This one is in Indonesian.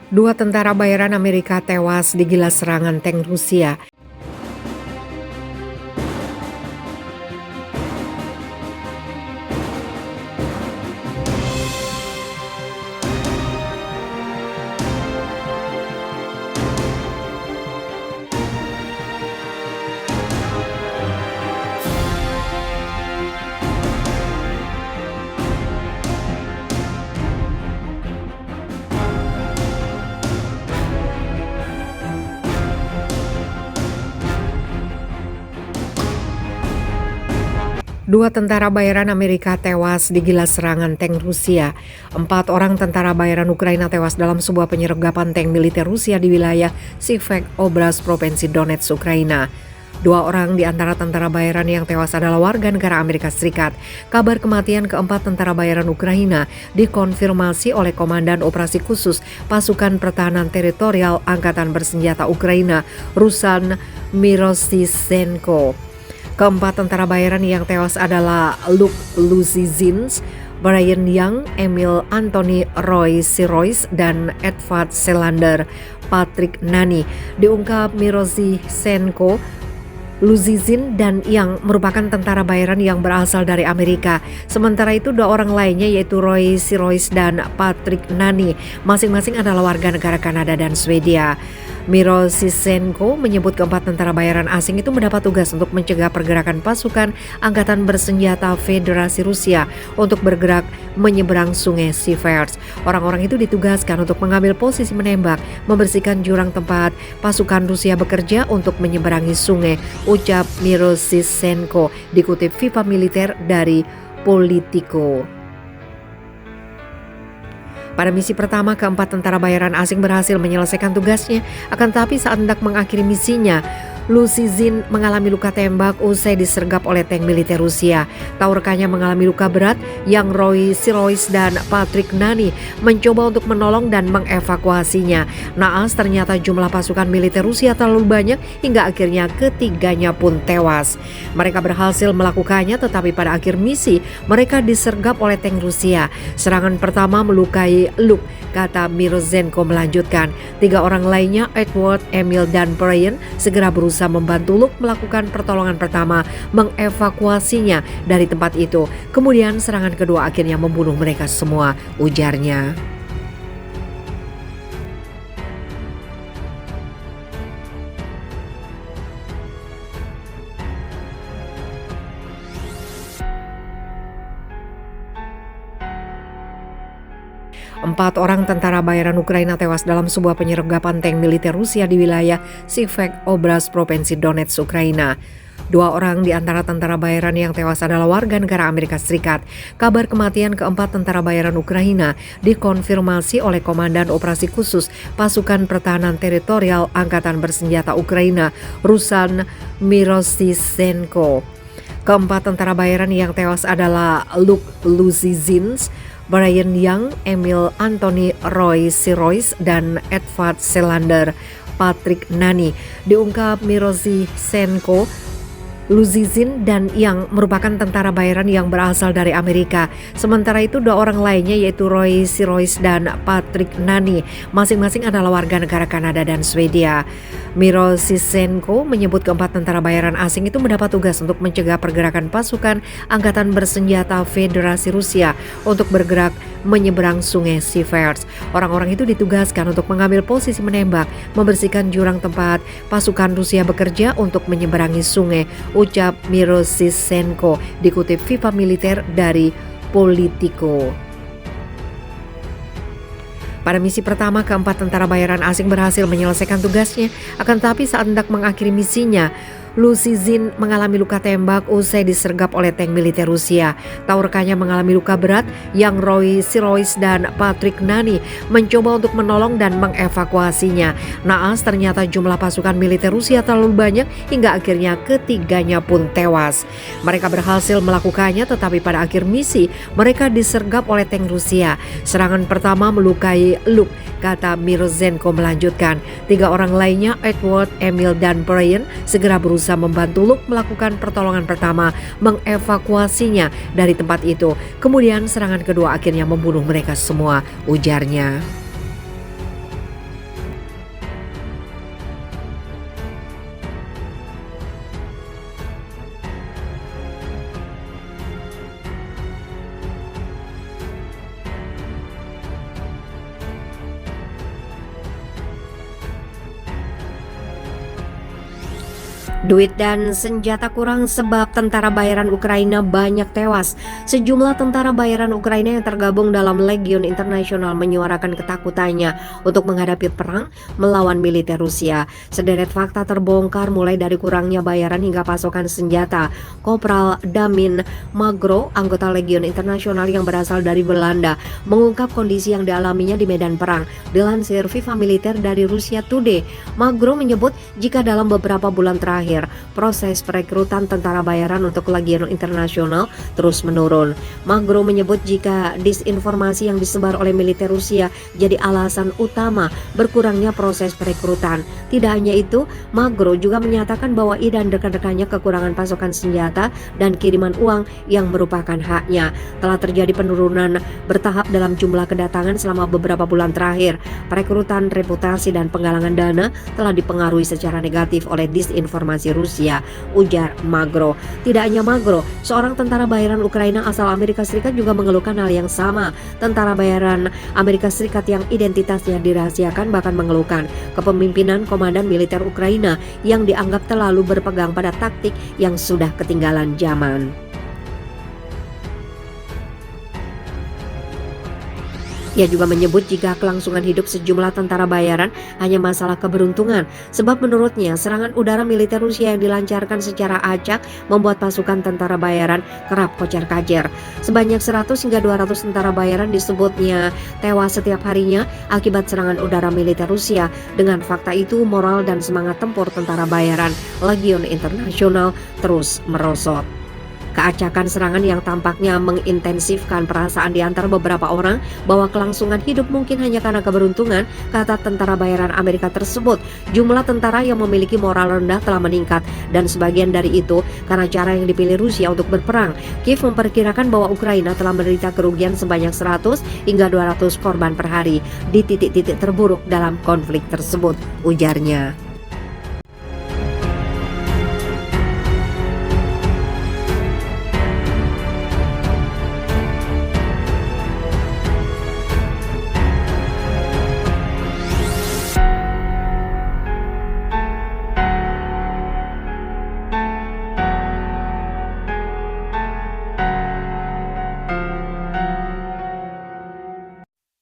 Dua tentara bayaran Amerika tewas digilas serangan tank Rusia. Dua tentara bayaran Amerika tewas digilas serangan tank Rusia. 4 orang tentara bayaran Ukraina tewas dalam sebuah penyergapan tank militer Rusia di wilayah Sivek Oblast, Provinsi Donetsk, Ukraina. 2 orang di antara tentara bayaran yang tewas adalah warga negara Amerika Serikat. Kabar kematian keempat tentara bayaran Ukraina dikonfirmasi oleh Komandan Operasi Khusus Pasukan Pertahanan Teritorial Angkatan Bersenjata Ukraina, Ruslan Miroshnichenko. Keempat tentara bayaran yang tewas adalah Luke Luzizhin, Brian Young, Emil Anthony Roy Sirois, dan Edvard Selander Patrick Nani. Diungkap Miroshnichenko, Luzizhin dan Young merupakan tentara bayaran yang berasal dari Amerika. Sementara itu 2 orang lainnya yaitu Roy Sirois dan Patrick Nani masing-masing adalah warga negara Kanada dan Swedia. Miroshnichenko menyebut keempat tentara bayaran asing itu mendapat tugas untuk mencegah pergerakan pasukan Angkatan Bersenjata Federasi Rusia untuk bergerak menyeberang sungai Sivers. Orang-orang itu ditugaskan untuk mengambil posisi menembak, membersihkan jurang tempat pasukan Rusia bekerja untuk menyeberangi sungai, ucap Miroshnichenko, dikutip Viva Militer dari Politico. Pada misi pertama, keempat tentara bayaran asing berhasil menyelesaikan tugasnya, akan tetapi saat hendak mengakhiri misinya, Luzizhin mengalami luka tembak usai disergap oleh tank militer Rusia. Tahu rekannya mengalami luka berat, yang Roy Sirois dan Patrick Nani mencoba untuk menolong dan mengevakuasinya. Naas ternyata jumlah pasukan militer Rusia terlalu banyak hingga akhirnya ketiganya pun tewas. Mereka berhasil melakukannya, tetapi pada akhir misi mereka disergap oleh tank Rusia. Serangan pertama melukai Luke, kata Miroshnichenko melanjutkan. 3 orang lainnya, Edward, Emil, dan Brian, segera berusaha membantu Luke melakukan pertolongan pertama, mengevakuasinya dari tempat itu. Kemudian serangan kedua akhirnya membunuh mereka semua, ujarnya. Empat orang tentara bayaran Ukraina tewas dalam sebuah penyergapan tank militer Rusia di wilayah Sivek Oblast, Provinsi Donetsk, Ukraina. 2 orang di antara tentara bayaran yang tewas adalah warga negara Amerika Serikat. Kabar kematian keempat tentara bayaran Ukraina dikonfirmasi oleh Komandan Operasi Khusus Pasukan Pertahanan Teritorial Angkatan Bersenjata Ukraina, Ruslan Miroshnichenko. Keempat tentara bayaran yang tewas adalah Luke Luzizhin, Brian Young, Emil Anthony Roy Sirois, dan Edvard Selander Patrick Nani. Diungkap Miroshnichenko, Luzizhin dan Young merupakan tentara bayaran yang berasal dari Amerika. Sementara itu 2 orang lainnya yaitu Roy Sirois dan Patrick Nani masing-masing adalah warga negara Kanada dan Swedia. Miroshnichenko menyebut keempat tentara bayaran asing itu mendapat tugas untuk mencegah pergerakan pasukan Angkatan Bersenjata Federasi Rusia untuk bergerak menyeberang sungai Sivers. Orang-orang itu ditugaskan untuk mengambil posisi menembak, membersihkan jurang tempat pasukan Rusia bekerja untuk menyeberangi sungai, ucap Miroshnichenko, dikutip Viva Militer dari Politico. Pada misi pertama, keempat tentara bayaran asing berhasil menyelesaikan tugasnya, akan tetapi saat hendak mengakhiri misinya, Luzizhin mengalami luka tembak usai disergap oleh tank militer Rusia. Tahu rekannya mengalami luka berat, yang Roy Sirois dan Patrick Nani mencoba untuk menolong dan mengevakuasinya. Naas ternyata jumlah pasukan militer Rusia terlalu banyak hingga akhirnya ketiganya pun tewas. Mereka berhasil melakukannya, tetapi pada akhir misi mereka disergap oleh tank Rusia. Serangan pertama melukai Luke, kata Miroshnichenko melanjutkan. 3 orang lainnya, Edward, Emil, dan Brian, segera berusaha membantu Luke melakukan pertolongan pertama, mengevakuasinya dari tempat itu. Kemudian serangan kedua akhirnya membunuh mereka semua, ujarnya. Duit dan senjata kurang sebab tentara bayaran Ukraina banyak tewas. Sejumlah tentara bayaran Ukraina yang tergabung dalam Legion Internasional menyuarakan ketakutannya untuk menghadapi perang melawan militer Rusia. Sederet fakta terbongkar mulai dari kurangnya bayaran hingga pasokan senjata. Kopral Damin Magro, anggota Legion Internasional yang berasal dari Belanda, mengungkap kondisi yang dialaminya di medan perang. Dilansir Viva Militer dari Rusia Today, Magro menyebut jika dalam beberapa bulan terakhir proses perekrutan tentara bayaran untuk Legion Internasional terus menurun. Magro menyebut jika disinformasi yang disebar oleh militer Rusia jadi alasan utama berkurangnya proses perekrutan. Tidak hanya itu, Magro juga menyatakan bahwa ia dan rekan-rekannya kekurangan pasokan senjata dan kiriman uang yang merupakan haknya. Telah terjadi penurunan bertahap dalam jumlah kedatangan selama beberapa bulan terakhir. Perekrutan, reputasi, dan penggalangan dana telah dipengaruhi secara negatif oleh disinformasi Rusia, ujar Magro. Tidak hanya Magro, seorang tentara bayaran Ukraina asal Amerika Serikat juga mengeluhkan hal yang sama. Tentara bayaran Amerika Serikat yang identitasnya dirahasiakan bahkan mengeluhkan kepemimpinan komandan militer Ukraina yang dianggap terlalu berpegang pada taktik yang sudah ketinggalan zaman. Ia juga menyebut jika kelangsungan hidup sejumlah tentara bayaran hanya masalah keberuntungan, sebab menurutnya serangan udara militer Rusia yang dilancarkan secara acak membuat pasukan tentara bayaran kerap kocar-kacir. Sebanyak 100 hingga 200 tentara bayaran disebutnya tewas setiap harinya akibat serangan udara militer Rusia. Dengan fakta itu, moral dan semangat tempur tentara bayaran Legion Internasional terus merosot. Keacakan serangan yang tampaknya mengintensifkan perasaan di antara beberapa orang bahwa kelangsungan hidup mungkin hanya karena keberuntungan, kata tentara bayaran Amerika tersebut. Jumlah tentara yang memiliki moral rendah telah meningkat, dan sebagian dari itu karena cara yang dipilih Rusia untuk berperang. Kiev memperkirakan bahwa Ukraina telah menderita kerugian sebanyak 100 hingga 200 korban per hari di titik-titik terburuk dalam konflik tersebut, ujarnya.